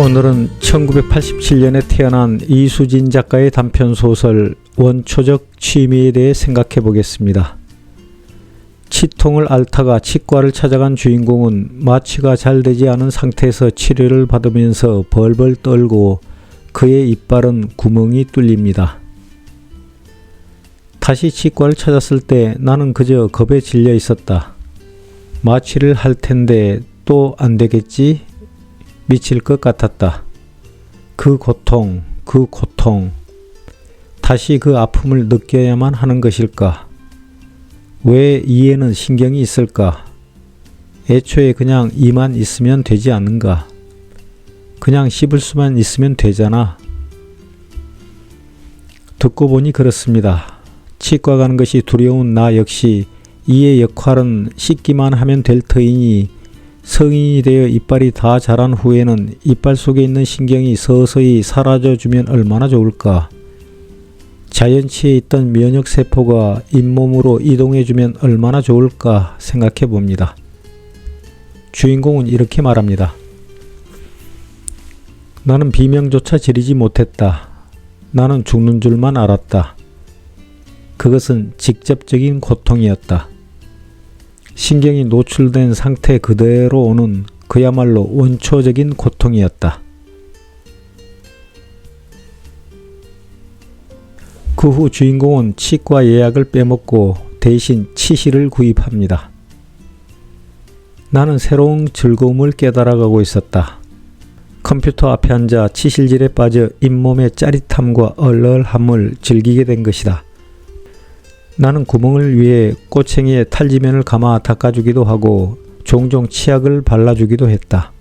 오늘은 1987년에 태어난 이수진 작가의 단편소설 원초적 취미에 대해 생각해 보겠습니다. 치통을 앓다가 치과를 찾아간 주인공은 마취가 잘 되지 않은 상태에서 치료를 받으면서 벌벌 떨고 그의 이빨은 구멍이 뚫립니다. 다시 치과를 찾았을 때 나는 그저 겁에 질려 있었다. 마취를 할 텐데 또 안 되겠지? 미칠 것 같았다. 그 고통. 다시 그 아픔을 느껴야만 하는 것일까? 왜 이에는 신경이 있을까? 애초에 그냥 이만 있으면 되지 않은가? 그냥 씹을 수만 있으면 되잖아. 듣고 보니 그렇습니다. 치과 가는 것이 두려운 나 역시 이의 역할은 씻기만 하면 될 터이니 성인이 되어 이빨이 다 자란 후에는 이빨 속에 있는 신경이 서서히 사라져주면 얼마나 좋을까. 자연치에 있던 면역세포가 잇몸으로 이동해주면 얼마나 좋을까 생각해 봅니다. 주인공은 이렇게 말합니다. 나는 비명조차 지르지 못했다. 나는 죽는 줄만 알았다. 그것은 직접적인 고통이었다. 신경이 노출된 상태 그대로 오는 그야말로 원초적인 고통이었다. 그 후 주인공은 치과 예약을 빼먹고 대신 치실을 구입합니다. 나는 새로운 즐거움을 깨달아가고 있었다. 컴퓨터 앞에 앉아 치실질에 빠져 잇몸의 짜릿함과 얼얼함을 즐기게 된 것이다. 나는 구멍을 위해 꼬챙이에 탈지면을 감아 닦아주기도 하고 종종 치약을 발라주기도 했다.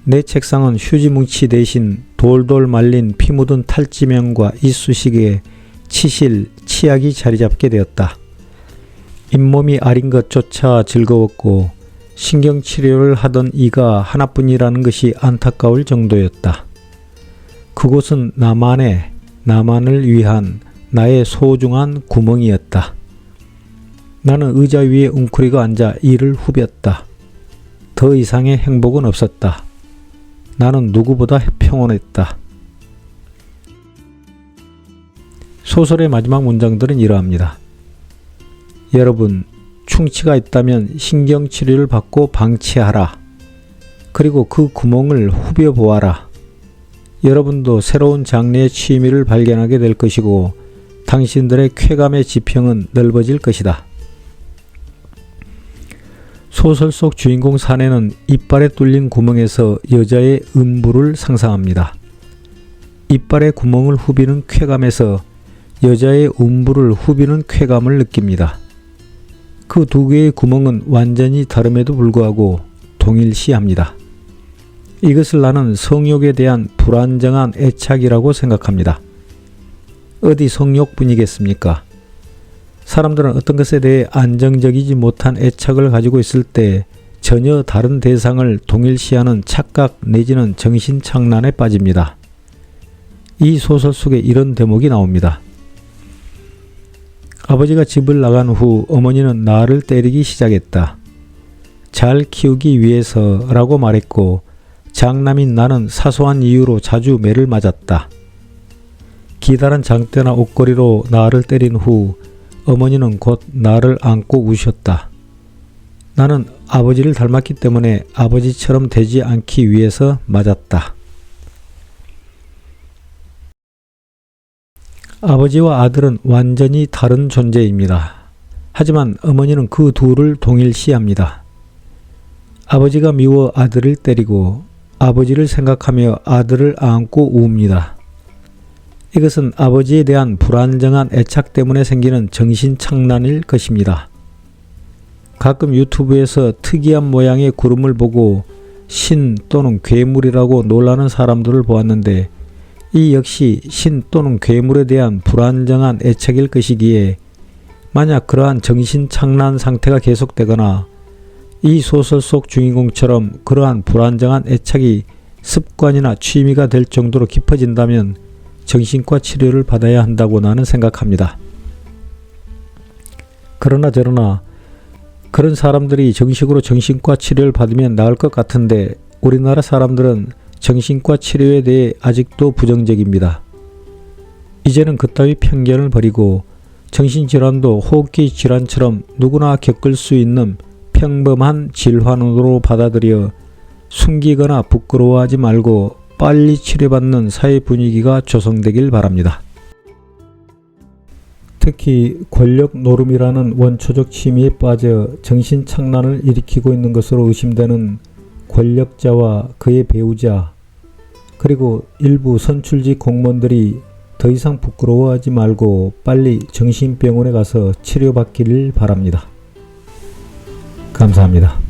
내 책상은 휴지뭉치 대신 돌돌 말린 피 묻은 탈지면과 이쑤시개에 치실, 치약이 자리잡게 되었다. 잇몸이 아린 것조차 즐거웠고 신경치료를 하던 이가 하나뿐이라는 것이 안타까울 정도였다. 그곳은 나만을 위한 나의 소중한 구멍이었다. 나는 의자 위에 웅크리고 앉아 이를 후볐다. 더 이상의 행복은 없었다. 나는 누구보다 평온했다. 소설의 마지막 문장들은 이러합니다. 여러분, 충치가 있다면 신경치료를 받고 방치하라. 그리고 그 구멍을 후벼보아라. 여러분도 새로운 장르의 취미를 발견하게 될 것이고 당신들의 쾌감의 지평은 넓어질 것이다. 소설 속 주인공 사내는 이빨에 뚫린 구멍에서 여자의 음부를 상상합니다. 이빨의 구멍을 후비는 쾌감에서 여자의 음부를 후비는 쾌감을 느낍니다. 그 두 개의 구멍은 완전히 다름에도 불구하고 동일시합니다. 이것을 나는 성욕에 대한 불안정한 애착이라고 생각합니다. 어디 성욕뿐이겠습니까? 사람들은 어떤 것에 대해 안정적이지 못한 애착을 가지고 있을 때 전혀 다른 대상을 동일시하는 착각 내지는 정신착란에 빠집니다. 이 소설 속에 이런 대목이 나옵니다. 아버지가 집을 나간 후 어머니는 나를 때리기 시작했다. 잘 키우기 위해서라고 말했고 장남인 나는 사소한 이유로 자주 매를 맞았다. 기다란 장대나 옷걸이로 나를 때린 후 어머니는 곧 나를 안고 우셨다. 나는 아버지를 닮았기 때문에 아버지처럼 되지 않기 위해서 맞았다. 아버지와 아들은 완전히 다른 존재입니다. 하지만 어머니는 그 둘을 동일시합니다. 아버지가 미워 아들을 때리고 아버지를 생각하며 아들을 안고 우웁니다. 이것은 아버지에 대한 불안정한 애착 때문에 생기는 정신착란일 것입니다. 가끔 유튜브에서 특이한 모양의 구름을 보고 신 또는 괴물이라고 놀라는 사람들을 보았는데 이 역시 신 또는 괴물에 대한 불안정한 애착일 것이기에 만약 그러한 정신착란 상태가 계속되거나 이 소설 속 주인공처럼 그러한 불안정한 애착이 습관이나 취미가 될 정도로 깊어진다면 정신과 치료를 받아야 한다고 나는 생각합니다. 그러나 저러나 그런 사람들이 정식으로 정신과 치료를 받으면 나을 것 같은데 우리나라 사람들은 정신과 치료에 대해 아직도 부정적입니다. 이제는 그따위 편견을 버리고 정신질환도 호흡기 질환처럼 누구나 겪을 수 있는 평범한 질환으로 받아들여 숨기거나 부끄러워하지 말고 빨리 치료받는 사회 분위기가 조성되길 바랍니다. 특히 권력 노름이라는 원초적 취미에 빠져 정신착란을 일으키고 있는 것으로 의심되는 권력자와 그의 배우자, 그리고 일부 선출직 공무원들이 더 이상 부끄러워하지 말고 빨리 정신병원에 가서 치료받기를 바랍니다. 감사합니다.